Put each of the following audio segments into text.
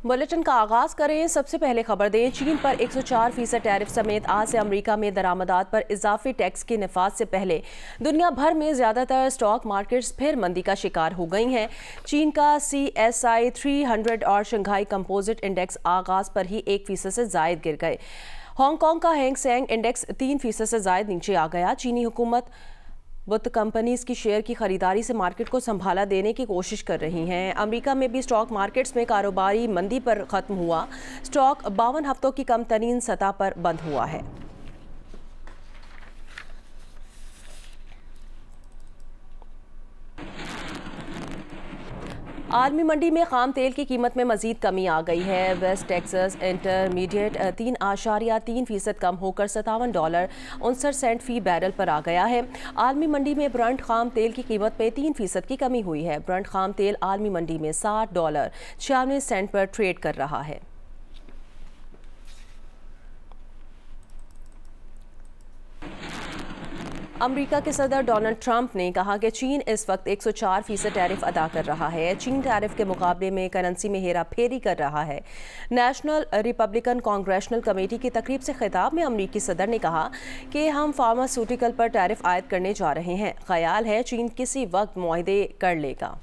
Bulletin का आगाज करें। सबसे पहले खबर दें, चीन पर 104% टैरिफ समेत आज से अमेरिका में दरामदात पर इजाफी टैक्स के नफाज से पहले दुनिया भर में ज्यादातर स्टॉक मार्केट्स फिर मंदी का शिकार हो गई हैं। चीन का CSI 300 और शंघाई कंपोजिट इंडेक्स आगाज पर ही 1% से जायद गिर गए। हांगकांग का हैंग सेंग इंडेक्स 3% से जायद नीचे आ गया। चीनी हुकूमत बुत कंपनीज की शेयर की खरीदारी से मार्केट को संभाला देने की कोशिश कर रही हैं। अमेरिका में भी स्टॉक मार्केट्स में कारोबारी मंदी पर ख़त्म हुआ। स्टॉक 52 हफ्तों की कम तरीन सतह पर बंद हुआ है। आलमी मंडी में खाम तेल की कीमत में मजीद कमी आ गई है। वेस्ट टेक्सास इंटरमीडिएट 3.3% कम होकर $57.59 फी बैरल पर आ गया है। आलमी मंडी में ब्रंट खाम तेल की कीमत में 3% की कमी हुई है। ब्रंट खाम तेल आलमी मंडी में $60.96 पर ट्रेड कर रहा है। अमेरिका के सदर डोनाल्ड ट्रंप ने कहा कि चीन इस वक्त 104% टैरिफ अदा कर रहा है। चीन टैरिफ के मुकाबले में करेंसी में हेरा फेरी कर रहा है। नेशनल रिपब्लिकन कांग्रेशनल कमेटी की तकरीब से खिताब में अमेरिकी सदर ने कहा कि हम फार्मास्यूटिकल पर टैरिफ आयद करने जा रहे हैं। ख्याल है चीन किसी वक्त मुआहदे कर लेगा।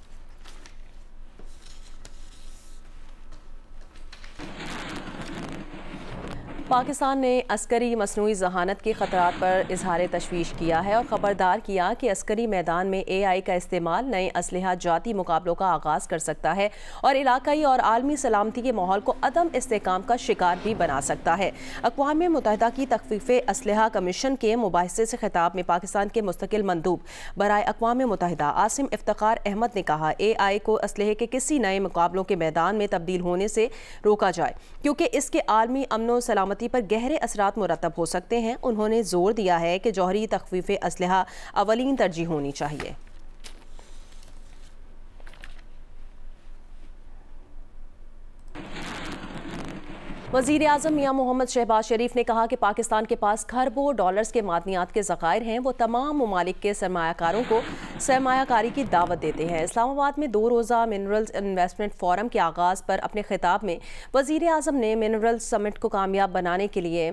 पाकिस्तान ने अस्करी मसनूई जहानत के खतरात पर इजहार तशवीश किया है और ख़बरदार किया कि अस्करी मैदान में AI का इस्तेमाल नए असलहा जाती मुकाबलों का आगाज़ कर सकता है और इलाकाई और आलमी सलामती के माहौल को अदम इस्तेहकाम का शिकार भी बना सकता है। अक़वाम मुत्तहिदा की तख़फ़ीफ़े असलहा कमीशन के मुबाहिसे से खिताब में पाकिस्तान के मुस्तकिल मंदूब बराए अक़वाम मुत्तहिदा आसिम इफ्तिखार अहमद ने कहा, AI को असलहे के किसी नए मुकाबलों के मैदान में तब्दील होने से रोका जाए क्योंकि इसके आलमी अमन सलामती पर गहरे असरात मुरतब हो सकते हैं। उन्होंने जोर दिया है कि जौहरी तख़फ़ीफ़े असलहा अवलीन तरजीह होनी चाहिए। वज़ीर आज़म मियां मोहम्मद शहबाज शरीफ ने कहा कि पाकिस्तान के पास खरबों डॉलर्स के मादनियात के ज़खायर हैं। वो तमाम ममालिक के सरमायाकारों को सरमायाकारी की दावत देते हैं। इस्लामाबाद में 2 रोज़ा मिनरल्स इन्वेस्टमेंट फोरम के आगाज़ पर अपने खिताब में वज़ीर आज़म ने मिनरल्स समिट को कामयाब बनाने के लिए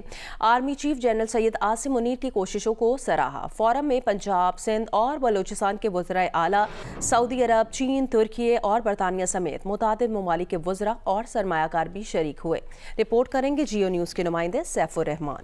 army chief general Syed Asim Munir की कोशिशों को सराहा। फोरम में पंजाब, सिंध और बलूचिस्तान के वज़राए आला, सऊदी अरब, चीन, तुर्की और बरतानिया समेत मुतादिद ममालिक के वज़रा और सरमायाकार भी शरीक हुए। रिपोर्ट करेंगे जियो न्यूज़ के नुमाइंदे सैफुर रहमान।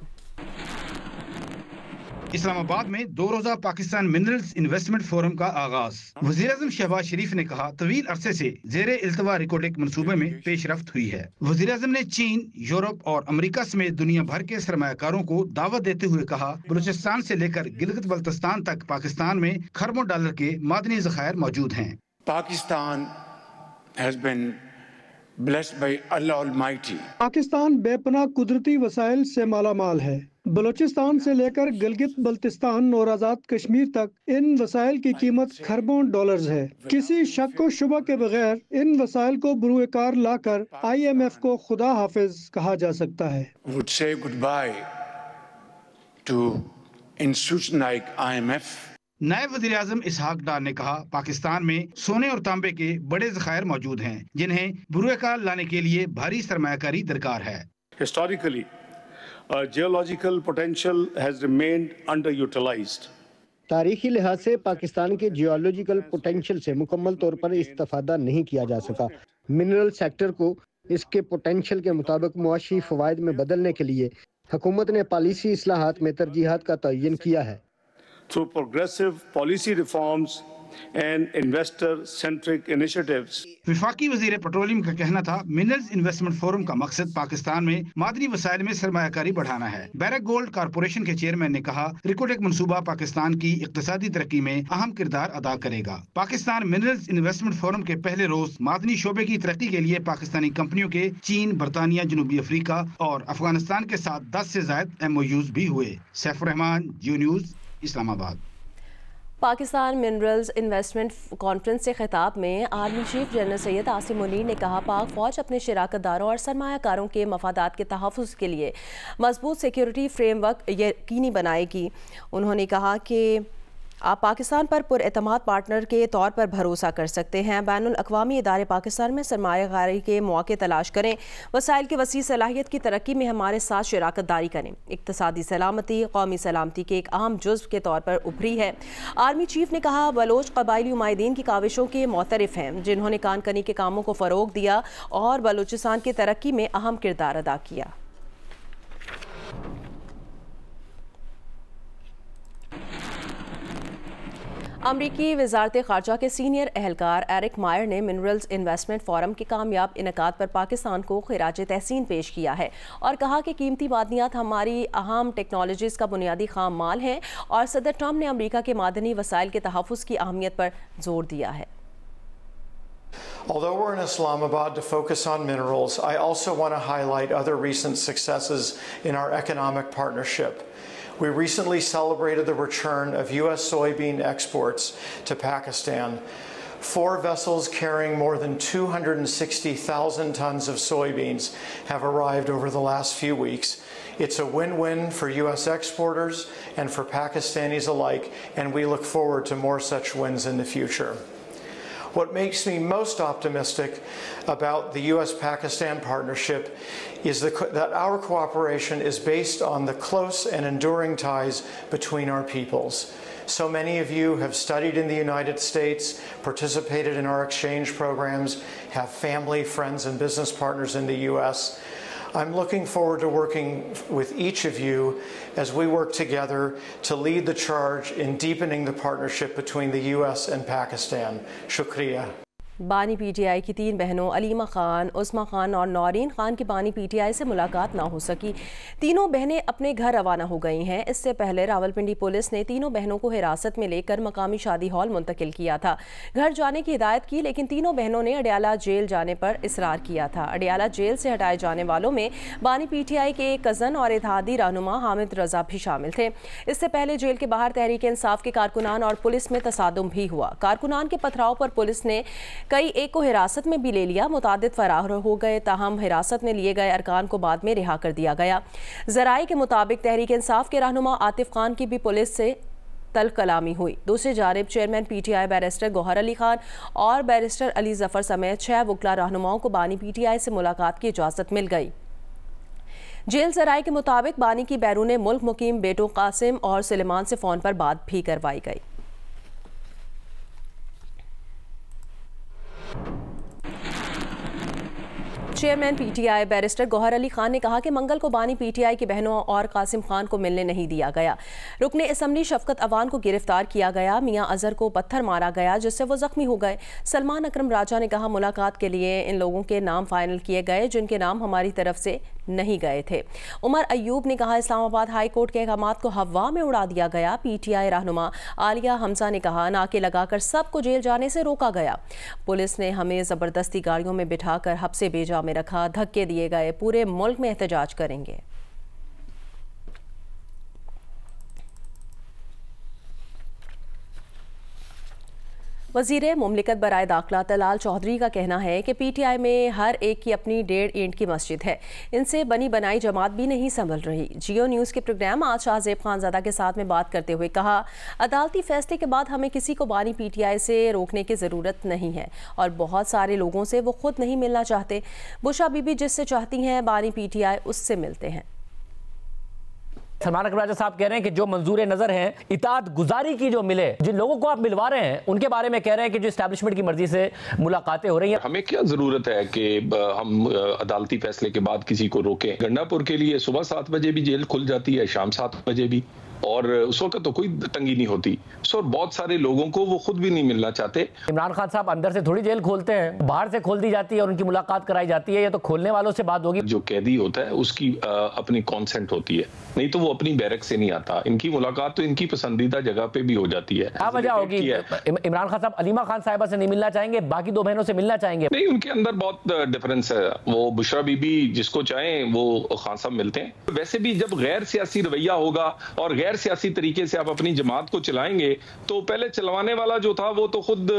इस्लामाबाद में 2 रोजा पाकिस्तान मिनरल्स इन्वेस्टमेंट फोरम का आगाज। वज़ीर-ए-आज़म शहबाज शरीफ ने कहा, तवील अरसे से ज़ेरे इल्तवा रिकोटेक मंसूबे में पेशरफ्त हुई है। वज़ीर-ए-आज़म ने चीन, यूरोप और अमेरिका समेत दुनिया भर के सरमायाकारों को दावत देते हुए कहा, बलूचिस्तान से लेकर गिलगित बल्तिस्तान तक पाकिस्तान में खरबों डॉलर के मादनी ज़खायर मौजूद हैं। Pakistan has been blessed by Allah Almighty. Pakistan बेपनाह कुदरती वसाइल से मालामाल है। बलूचिस्तान से लेकर गिलगित बल्तिस्तान और आज़ाद कश्मीर तक इन वसाइल की कीमत खरबों डॉलर्स है। किसी शक व शुबा के बगैर इन वसाइल को बुरुएकार लाकर IMF को खुदा हाफिज कहा जा सकता है। Would say goodbye to institution like IMF. नायब वज़ीर आज़म इसहाक डार ने कहा, पाकिस्तान में सोने और तांबे के बड़े ज़खायर मौजूद हैं जिन्हें बुरुएकार लाने के लिए भारी सरमायाकारी दरकार है। Historically, geological potential has remained underutilized. तारीखी लिहाज से पाकिस्तान के जियोलॉजिकल पोटेंशियल से मुकम्मल तौर पर इस्तेफादा नहीं किया जा सका। मिनरल सेक्टर को इसके पोटेंशियल के मुताबिक मुआशी फ़वाइद में बदलने के लिए हुकूमत ने पॉलिसी इस्लाहात में तरजीहात का तयन किया है। Through progressive policy reforms and investor-centric initiatives. वफाकी वज़ीर पेट्रोलियम का कहना था, मिनरल्स इन्वेस्टमेंट फोरम का मकसद पाकिस्तान में मादनी वसाइल में सरमायाकारी बढ़ाना है। बैरक गोल्ड कारपोरेशन के चेयरमैन ने कहा, रिकोटेक मंसूबा पाकिस्तान की इक्तिसादी तरक्की में अहम किरदार अदा करेगा। पाकिस्तान मिनरल्स इन्वेस्टमेंट फोरम के पहले रोज मादनी शोबे की तरक्की के लिए पाकिस्तानी कंपनियों के चीन, बरतानिया, जनूबी अफ्रीका और अफगानिस्तान के साथ 10 से ज्यादा MOUs भी हुए। Saifur Rahman, Geo News, Islamabad. Pakistan Minerals Investment Conference से खिताब में army chief general Syed Asim Munir ने कहा, पाक फौज अपने शराकतदारों और सरमायाकारों के मफादात के तहफ़्फ़ुज़ के लिए मजबूत सिक्योरिटी फ्रेमवर्क यकीनी बनाएगी। उन्होंने कहा कि آپ پاکستان پر پراعتماد پارٹنر کے طور پر بھروسہ کر سکتے ہیں۔ بین الاقوامی ادارے پاکستان میں سرمایہ کاری کے مواقع تلاش کریں، وسائل کی وسیع صلاحیت کی ترقی میں ہمارے ساتھ شراکت داری کریں۔ اقتصادی سلامتی قومی سلامتی کے ایک اہم جزو کے طور پر ابھری ہے۔ آرمی چیف نے کہا بلوچ قبائلی نمائندین کی کاوشوں کے معترف ہیں، جنہوں نے کان کنی کے کاموں کو فروغ دیا اور بلوچستان کی ترقی میں اہم کردار ادا کیا۔ امریکی وزارت خارجہ کے سینئر اہلکار ایرک مائر نے منرلز انویسٹمنٹ فورم کے کامیاب انعقاد پر پاکستان کو خراج تحسین پیش کیا ہے اور کہا کہ قیمتی معدنیات ہماری اہم ٹیکنالوجیز کا بنیادی خام مال ہیں اور صدر ٹرمپ نے امریکہ کے معدنی وسائل کے تحفظ کی اہمیت پر زور دیا ہے۔ Although we're in Islamabad to focus on minerals, I also want to highlight other recent successes in our economic partnership. We recently celebrated the return of U.S. soybean exports to Pakistan. 4 vessels carrying more than 260,000 tons of soybeans have arrived over the last few weeks. It's a win-win for U.S. exporters and for Pakistanis alike, and we look forward to more such wins in the future. What makes me most optimistic about the U.S.-Pakistan partnership is that our cooperation is based on the close and enduring ties between our peoples. So many of you have studied in the United States, participated in our exchange programs, have family, friends, and business partners in the U.S. I'm looking forward to working with each of you as we work together to lead the charge in deepening the partnership between the U.S. and Pakistan. Shukriya. بانی پی T آئی کی 3 بہنوں علیمہ خان، عظمیٰ خان اور نورین خان کی بانی پی T آئی سے ملاقات نہ ہو سکی۔ تینوں بہنیں اپنے گھر روانہ ہو گئی ہیں۔ اس سے پہلے راولپنڈی پولیس نے تینوں بہنوں کو حراست میں لے کر مقامی شادی ہال منتقل کیا تھا۔ گھر جانے کی ہدایت کی، لیکن تینوں بہنوں نے اڈیالہ جیل جانے پر اصرار کیا تھا۔ اڈیالہ جیل سے ہٹائے جانے والوں میں بانی پی ٹی آئی کے ایک کزن اور اتحادی رہنما حامد رضا بھی شامل تھے۔ اس سے پہلے جیل کے باہر تحریک انصاف کے کارکنان اور پولیس میں تصادم بھی ہوا۔ کارکنان کے پتھراؤ پر پولیس نے ایک کو حراست میں بھی لے لیا، متعدد فرار ہو گئے، تاہم حراست میں لیے گئے ارکان کو بعد میں رہا کر دیا گیا۔ ذرائع کے مطابق تحریک انصاف کے رہنما عاطف خان کی بھی پولیس سے تلخ کلامی ہوئی۔ دوسری جانب chairman P T I barrister Gohar Ali Khan اور بیرسٹر علی ظفر سمیت 6 وکلا رہنماؤں کو بانی پی ٹی آئی سے ملاقات کی اجازت مل گئی۔ جیل ذرائع کے مطابق بانی کی بیرون ملک مقیم بیٹوں قاسم اور سلیمان سے فون پر بات بھی کروائی گئی۔ Chairman P T I barrister Gohar Ali Khan نے کہا کہ منگل کو بانی پی ٹی آئی کی بہنوں اور قاسم خان کو ملنے نہیں دیا گیا۔ رکن اسمبلی شفقت اوان کو گرفتار کیا گیا، میاں اظہر کو پتھر مارا گیا جس سے وہ زخمی ہو گئے۔ سلمان اکرم راجہ نے کہا ملاقات کے لیے ان لوگوں کے نام فائنل کیے گئے جن کے نام ہماری طرف سے نہیں گئے تھے۔ عمر ایوب نے کہا اسلام آباد ہائی کورٹ کے احکامات کو ہوا میں اڑا دیا گیا۔ پی ٹی آئی رہنما عالیہ حمزہ نے کہا ناکے لگا کر سب کو جیل جانے سے روکا گیا۔ پولیس نے ہمیں زبردستی گاڑیوں میں بٹھا کر حبس بیجا میں رکھا، دھکے دیے گئے، پورے ملک میں احتجاج کریں گے۔ وزیر مملکت برائے داخلہ طلال چودھری کا کہنا ہے کہ پی ٹی آئی میں ہر ایک کی اپنی 1.5 اینٹ کی مسجد ہے، ان سے بنی بنائی جماعت بھی نہیں سنبھل رہی۔ جیو نیوز کے پروگرام آج شاہ زیب خان زادہ کے ساتھ میں بات کرتے ہوئے کہا عدالتی فیصلے کے بعد ہمیں کسی کو بانی پی ٹی آئی سے روکنے کی ضرورت نہیں ہے اور بہت سارے لوگوں سے وہ خود نہیں ملنا چاہتے۔ بشا بی بی جس سے چاہتی ہیں بانی پی ٹی آئی اس سے ملتے ہیں۔ سلمان اکرم راجہ صاحب کہہ رہے ہیں کہ جو منظور نظر ہیں اطاعت گزاری کی جو ملے، جن لوگوں کو آپ ملوا رہے ہیں ان کے بارے میں کہہ رہے ہیں کہ جو اسٹیبلشمنٹ کی مرضی سے ملاقاتیں ہو رہی ہیں۔ ہمیں کیا ضرورت ہے کہ ہم عدالتی فیصلے کے بعد کسی کو روکیں؟ گنڈا پور کے لیے صبح 7 بجے بھی جیل کھل جاتی ہے، شام 7 بجے بھی، اور اس وقت تو کوئی تنگی نہیں ہوتی۔ سو بہت سارے لوگوں کو وہ خود بھی نہیں ملنا چاہتے۔ عمران خان صاحب اندر سے تھوڑی جیل کھولتے ہیں، باہر سے کھول دی جاتی ہے اور ان کی ملاقات کرائی جاتی ہے، یا تو کھولنے والوں سے بات ہوگی۔ جو قیدی ہوتا ہے اس کی اپنی کانسنٹ ہوتی ہے، نہیں تو وہ اپنی بیرک سے نہیں آتا۔ ان کی ملاقات تو ان کی پسندیدہ جگہ پہ بھی ہو جاتی ہے۔ کیا وجہ ہوگی؟ عمران خان صاحب علیمہ خان صاحبہ سے نہیں ملنا چاہیں گے، باقی 2 بہنوں سے ملنا چاہیں گے؟ نہیں، ان کے اندر بہت ڈفرنس ہے۔ وہ بشرا بی بی جس کو چاہیں وہ خان صاحب ملتے ہیں۔ ویسے بھی جب غیر سیاسی رویہ ہوگا اور غیر سیاسی طریقے سے آپ اپنی جماعت کو چلائیں گے تو پہلے چلوانے والا جو تھا وہ تو خود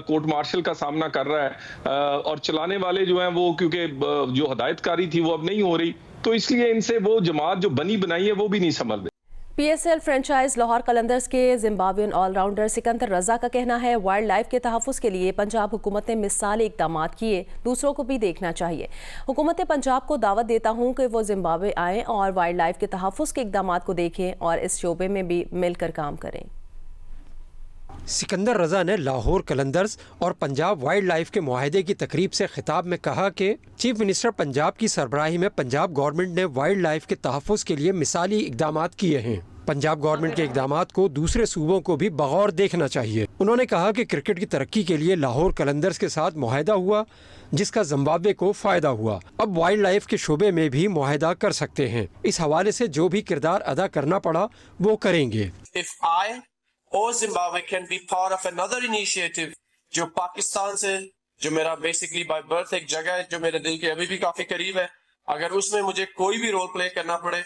کورٹ مارشل کا سامنا کر رہا ہے، اور چلانے والے جو ہیں وہ کیونکہ جو ہدایت کاری تھی وہ اب نہیں ہو رہی، تو اس لیے ان سے وہ جماعت جو بنی بنائی ہے وہ بھی نہیں سنبھل رہی۔ PSL फ्रेंचाइज लाहौर कलंदर्स के जिम्बाब्वियन ऑलराउंडर सिकंदर रजा का कहना है वाइल्ड लाइफ के तहफ़्फ़ुज़ के लिए पंजाब हुकूमत ने मिसाली इक़दाम किए, दूसरों को भी देखना चाहिए। हुकूमत पंजाब को दावत देता हूँ कि वो जिम्बाब्वे आएँ और वाइल्ड लाइफ के तहफ़्फ़ुज़ के इक़दाम को देखें और इस शोबे में भी मिलकर काम करें। सिकंदर रजा ने लाहौर कलंदर्स और पंजाब वाइल्ड लाइफ के मुआहदे की तकरीब से खिताब में कहा कि चीफ मिनिस्टर पंजाब की सरबराही में पंजाब गवर्नमेंट ने वाइल्ड लाइफ के तहफ़्फ़ुज़ के लिए मिसाली इक़दाम किए हैं। पंजाब गवर्नमेंट के इक़दाम को दूसरे सूबों को भी बगौर देखना चाहिए। उन्होंने कहा कि क्रिकेट की तरक्की के लिए लाहौर कलंदर्स के साथ मुआहदा हुआ, जिसका जिम्बाब्वे को फ़ायदा हुआ। अब वाइल्ड लाइफ के शोबे में भी मुआहदा कर सकते हैं। इस हवाले से जो भी किरदार अदा करना पड़ा वो करेंगे। और Zimbabwe can be part of another initiative जो पाकिस्तान से, जो मेरा बेसिकली बाय बर्थ एक जगह है जो मेरे दिल के अभी भी काफी करीब है, अगर उसमें मुझे कोई भी रोल प्ले करना पड़े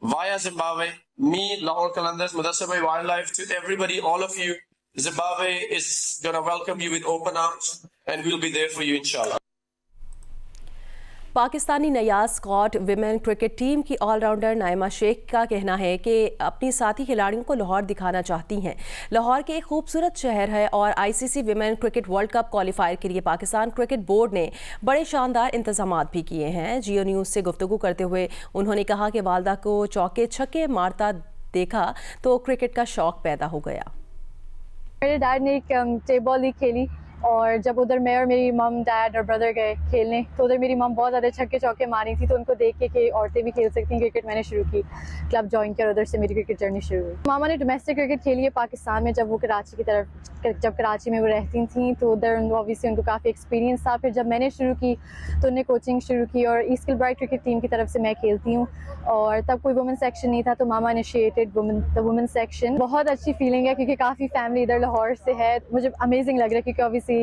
via Zimbabwe, me, Lahore Qalandars, Mudassir भाई, wild life, to everybody, all of you, Zimbabwe is gonna welcome you with open arms and we will be there for you इंशाल्लाह। पाकिस्तानी नयाज स्कॉट विमेन क्रिकेट टीम की ऑलराउंडर नाइमा शेख का कहना है कि अपनी साथी खिलाड़ियों को लाहौर दिखाना चाहती हैं। लाहौर के एक खूबसूरत शहर है और ICC women cricket world cup qualifier के लिए पाकिस्तान क्रिकेट बोर्ड ने बड़े शानदार इंतजाम भी किए हैं। जियो न्यूज़ से गुफ्तगू करते हुए उन्होंने कहा कि वालदा को चौके छक्के मारता देखा तो क्रिकेट का शौक पैदा हो गया। मेरे डैड ने एक टेबल लीग खेली और जब उधर मैं और मेरी मम, डैड और ब्रदर गए खेलने तो उधर मेरी मम बहुत ज़्यादा छक्के चौके मारी थी, तो उनको देख के कि औरतें भी खेल सकती हैं क्रिकेट, मैंने शुरू की, क्लब ज्वाइन किया और उधर से मेरी क्रिकेट जर्नी शुरू हुई। मामा ने डोमेस्टिक क्रिकेट खेली है पाकिस्तान में, जब वो कराची की तरफ, जब कराची में वो रहती थी तो उधर ऑब्वियसली उनको काफ़ी एक्सपीरियंस था। फिर जब मैंने शुरू की तो उन्हें कोचिंग शुरू की और ईस्ट किलब्राइट क्रिकेट टीम की तरफ से मैं खेलती हूँ और तब कोई वुमेन सेक्शन नहीं था तो मामा इनिशिएटेड द वुमेन सेक्शन। बहुत अच्छी फीलिंग है क्योंकि काफ़ी फैमिली इधर लाहौर से है, मुझे अमेजिंग लग रहा है क्योंकि ऑब्वियसली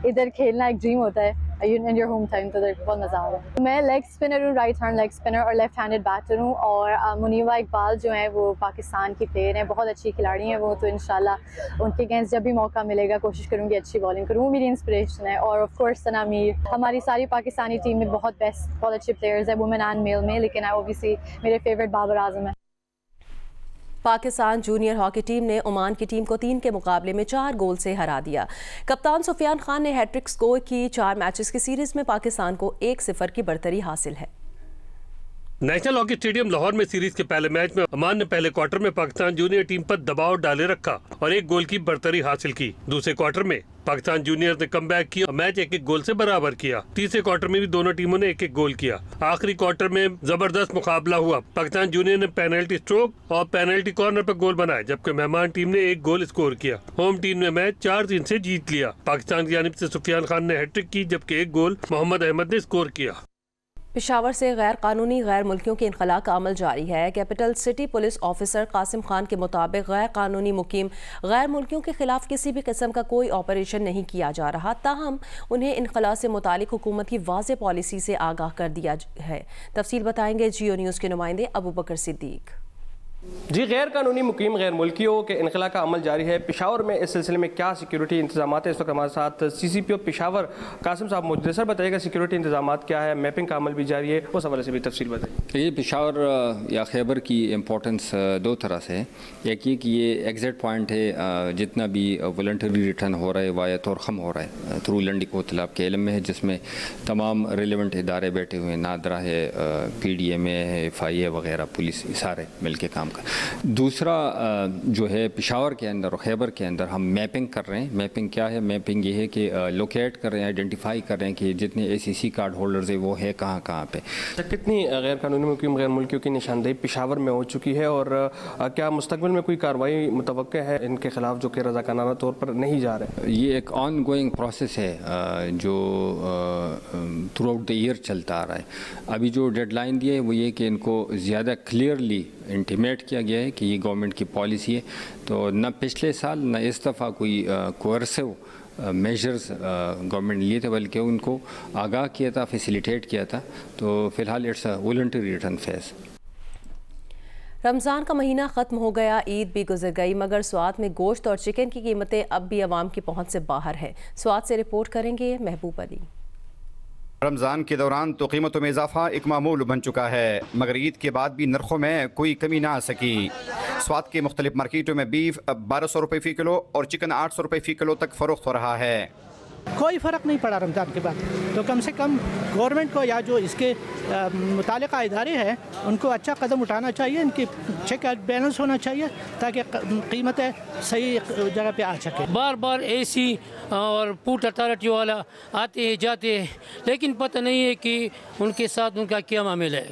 इधर खेलना एक ड्रीम होता है इन योर होम टाउन, तो बहुत मज़ा आ रहा है। मैं लेग स्पिनर हूँ, राइट हैंड लेग स्पिनर और लेफ्ट हैंडेड बैटर हूँ और मुनीवा इकबाल जो है वो पाकिस्तान की प्लेयर हैं, बहुत अच्छी खिलाड़ी हैं वो, तो इंशाल्लाह उनके अगेंस्ट जब भी मौका मिलेगा कोशिश करूँगी अच्छी बॉलिंग करूँ, वो मेरी इंस्पिरेशन है। और ऑफ कोर्स सना मीर, हमारी सारी पाकिस्तानी टीम में बहुत अच्छे प्लेयर्स हैं वुमेन एंड मेल में, लेकिन ऑब्वियसली मेरे फेवरेट बाबर आजम है। पाकिस्तान जूनियर हॉकी टीम ने ओमान की टीम को 3 के मुकाबले में 4 गोल से हरा दिया। कप्तान सुफियान खान ने हैट्रिक स्कोर की। 4 मैचेस की सीरीज में पाकिस्तान को 1-0 की बढ़तरी हासिल है। नेशनल हॉकी स्टेडियम लाहौर में सीरीज के पहले मैच में ओमान ने पहले क्वार्टर में पाकिस्तान जूनियर टीम पर दबाव डाले रखा और 1 गोल की बढ़तरी हासिल की। दूसरे क्वार्टर में पाकिस्तान जूनियर ने कमबैक किया और मैच 1-1 गोल से बराबर किया। तीसरे क्वार्टर में भी दोनों टीमों ने 1-1 गोल किया। आखिरी क्वार्टर में जबरदस्त मुकाबला हुआ। पाकिस्तान जूनियर ने पेनल्टी स्ट्रोक और पेनल्टी कॉर्नर पर गोल बनाए, जबकि मेहमान टीम ने 1 गोल स्कोर किया। होम टीम ने मैच 4-3 से जीत लिया। पाकिस्तान की जानिब से सुफियान खान ने हैट्रिक की, जबकि 1 गोल मोहम्मद अहमद ने स्कोर किया। पेशावर से गैर कानूनी गैर मुल्कियों के इनखला का अमल जारी है। Capital city police officer Qasim Khan के मुताबिक गैर कानूनी मुकीम गैर मुल्कियों के खिलाफ किसी भी किस्म का कोई ऑपरेशन नहीं किया जा रहा, ताहम उन्हें इनखला से मुतालिक हुकूमत की वाज़ेह पॉलिसी से आगाह कर दिया है। तफसील बताएंगे जियो न्यूज़ के नुमाइंदे अबू बकर सिद्दीक। जी, गैर कानूनी मुकीम गैर मुल्कियों के इनखला का अमल जारी है। पेशावर में इस सिलसिले में क्या सिक्योरिटी इंतजाम है, इस वक्त हमारे साथ CCPO पेशावर कासिम साहब मौजूद है। सर बताइएगा सिक्योरिटी इंतजाम क्या है, मैपिंग का अमल भी जारी है, उस हवाले से भी तफसील बताइए। ये पेशावर या खैबर की इम्पोर्टेंस 2 तरह से है। एक ये कि ये एग्जिट पॉइंट है, जितना भी वॉलंटरी रिटर्न हो रहा है वाया तोरखम हो रहा है थ्रू लंडी कोतल आपके इल्म में है, जिसमें तमाम रिलेवेंट इदारे बैठे हुए हैं, नादरा है, PDMA है, FIA वगैरह, पुलिस, सारे मिल के काम। दूसरा जो है पेशावर के अंदर और खैबर के अंदर हम मैपिंग कर रहे हैं। मैपिंग क्या है? मैपिंग ये है कि लोकेट कर रहे हैं, आइडेंटिफाई कर रहे हैं कि जितने ACC कार्ड होल्डर्स है वो है कहाँ पे। कितनी गैर कानूनी मुकीम गैर मुल्कियों की निशानदेही पेशावर में हो चुकी है और क्या मुस्तकबिल में कोई कार्रवाई मुतवक्के है इनके खिलाफ जो कि रज़ाकाराना तौर पर नहीं जा रहे? ये एक ऑन गोइंग प्रोसेस है जो थ्रू आउट द ईयर चलता आ रहा है। अभी जो डेडलाइन दी है वो ये कि इनको ज़्यादा क्लियरली इंटीमेट किया गया है कि ये गवर्नमेंट की पॉलिसी है। तो न पिछले साल न इस दफ़ा कोई कोर्सिव मेजर्स गवर्नमेंट लिए थे, बल्कि उनको आगाह किया था, फैसिलिटेट किया था। तो फ़िलहाल it's a voluntary return phase. Ramzan का महीना ख़त्म हो गया, ईद भी गुजर गई, मगर स्वात में गोश्त और चिकन की कीमतें अब भी आवाम की पहुँच से बाहर है। स्वात से रिपोर्ट करेंगे महबूब अली। رمضان کے دوران تو قیمتوں میں اضافہ ایک معمول بن چکا ہے، مگر عید کے بعد بھی نرخوں میں کوئی کمی نہ آ سکی۔ سوات کے مختلف مارکیٹوں میں بیف 1200 روپے فی کلو اور چکن 800 روپے فی کلو تک فروخت ہو رہا ہے۔ کوئی فرق نہیں پڑا رمضان کے بعد، تو کم سے کم گورنمنٹ کو یا جو اس کے متعلقہ ادارے ہیں ان کو اچھا قدم اٹھانا چاہیے، ان کی چیک اینڈ بیلنس ہونا چاہیے تاکہ قیمتیں صحیح جگہ پہ آ سکے۔ بار بار اے سی اور پورٹ اتھارٹی والا آتے ہیں جاتے ہیں، لیکن پتہ نہیں ہے کہ ان کے ساتھ ان کا کیا معاملہ ہے۔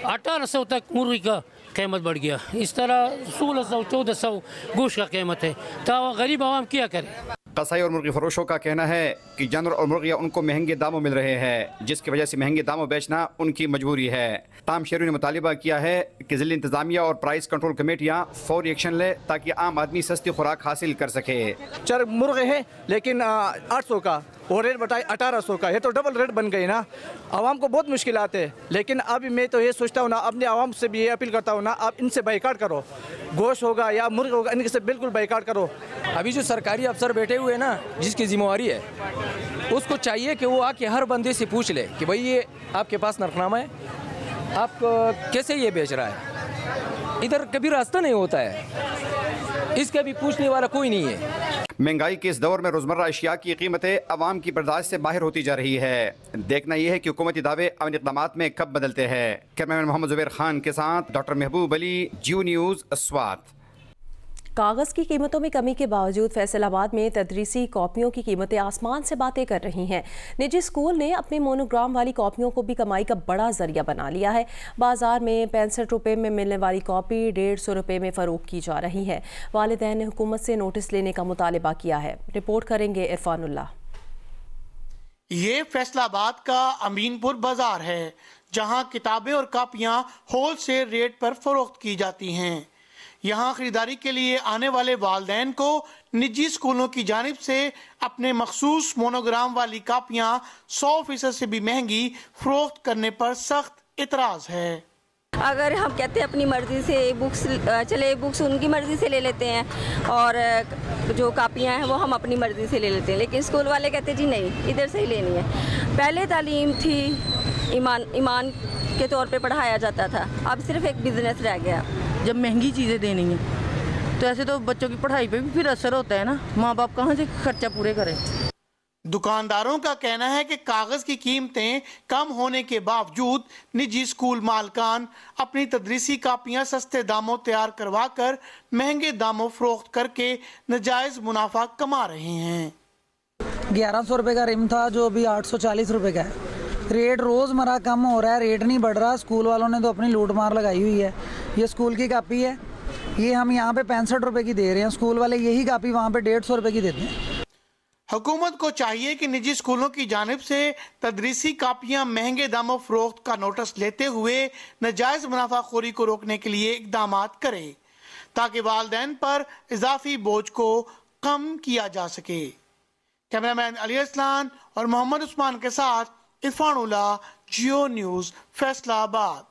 1800 تک مرغی کا قیمت بڑھ گیا، اس طرح 1600 1400 گوشت کا قیمت ہے، تو غریب عوام کیا کرے؟ قصائی اور مرغی فروشوں کا کہنا ہے کہ جانور اور مرغیاں ان کو مہنگے داموں مل رہے ہیں، جس کی وجہ سے مہنگے داموں بیچنا ان کی مجبوری ہے۔ تام شہریوں نے مطالبہ کیا ہے کہ ضلع انتظامیہ اور پرائس کنٹرول کمیٹیاں فوری ایکشن لے تاکہ عام آدمی سستی خوراک حاصل کر سکے۔ چر مرغے ہیں لیکن 800 کا اور ریٹ بتائے 1800 کا، یہ تو ڈبل ریٹ بن گئی نا، عوام کو بہت مشکلات ہے۔ لیکن اب میں تو یہ سوچتا ہوں نا، اپنے عوام سے بھی یہ اپیل کرتا ہوں نا، آپ ان سے بائیکاٹ کرو، گوشت ہوگا یا مرغ ہوگا ان سے بالکل بائیکاٹ کرو۔ ابھی جو سرکاری افسر بیٹھے ہوئے نا، جس کی ذمہ داری ہے، اس کو چاہیے کہ وہ آ کے ہر بندے سے پوچھ لے کہ بھائی یہ آپ کے پاس نرخنامہ ہے، آپ کیسے یہ بیچ رہا ہے؟ ادھر کبھی راستہ نہیں ہوتا ہے، اس کا بھی پوچھنے والا کوئی نہیں ہے۔ مہنگائی کے اس دور میں روزمرہ اشیاء کی قیمتیں عوام کی برداشت سے باہر ہوتی جا رہی ہے۔ دیکھنا یہ ہے کہ حکومتی دعوے اور اقدامات میں کب بدلتے ہیں۔ کیمرہ مین محمد زبیر خان کے ساتھ ڈاکٹر محبوب علی، جیو نیوز، سوات۔ کاغذ کی قیمتوں میں کمی کے باوجود فیصل آباد میں تدریسی کاپیوں کی قیمتیں آسمان سے باتیں کر رہی ہیں۔ نجی اسکول نے اپنے مونوگرام والی کاپیوں کو بھی کمائی کا بڑا ذریعہ بنا لیا ہے۔ بازار میں 65 روپے میں ملنے والی کاپی 150 روپے میں فروخت کی جا رہی ہے۔ والدین نے حکومت سے نوٹس لینے کا مطالبہ کیا ہے۔ رپورٹ کریں گے عرفان اللہ۔ یہ فیصل آباد کا امین پور بازار ہے، جہاں کتابیں اور کاپیاں ہول سیل ریٹ پر فروخت کی جاتی ہیں۔ یہاں خریداری کے لیے آنے والے والدین کو نجی اسکولوں کی جانب سے اپنے مخصوص مونوگرام والی کاپیاں 100% سے بھی مہنگی فروخت کرنے پر سخت اعتراض ہے۔ اگر ہم کہتے ہیں اپنی مرضی سے بکس چلے، بکس ان کی مرضی سے لے لیتے ہیں اور جو کاپیاں ہیں وہ ہم اپنی مرضی سے لے لیتے ہیں، لیکن اسکول والے کہتے ہیں جی نہیں، ادھر سے ہی لینی ہے۔ پہلے تعلیم تھی ایمان کے طور پہ پڑھایا جاتا تھا، اب صرف ایک بزنس رہ گیا۔ جب مہنگی چیزیں دینی ہیں تو ایسے تو بچوں کی پڑھائی پہ بھی پھر اثر ہوتا ہے نا، ماں باپ کہاں سے خرچہ پورے کریں۔ دکانداروں کا کہنا ہے کہ کاغذ کی قیمتیں کم ہونے کے باوجود نجی اسکول مالکان اپنی تدریسی کاپیاں سستے داموں تیار کروا کر مہنگے داموں فروخت کر کے ناجائز منافع کما رہے ہیں۔ 1100 روپے کا رم تھا جو ابھی 840 روپے کا ہے۔ ریٹ روز مرہ کم ہو رہا ہے، ریٹ نہیں بڑھ رہا۔ اسکول والوں نے تو اپنی لوٹ مار لگائی ہوئی ہے۔ یہ اسکول کی کاپی ہے، یہ ہم یہاں پہ 65 روپے کی دے رہے ہیں، اسکول والے یہی کاپی وہاں پہ 150 روپے کی دیتے ہیں۔ حکومت کو چاہیے کہ نجی اسکولوں کی جانب سے تدریسی کاپیاں مہنگے داموں فروخت کا نوٹس لیتے ہوئے ناجائز منافع خوری کو روکنے کے لیے اقدامات کرے تاکہ والدین پر اضافی بوجھ کو کم کیا جا سکے۔ کیمرہ مین علی اسلان اور محمد عثمان کے ساتھ عرفان اللہ، جیو نیوز، فیصل آباد۔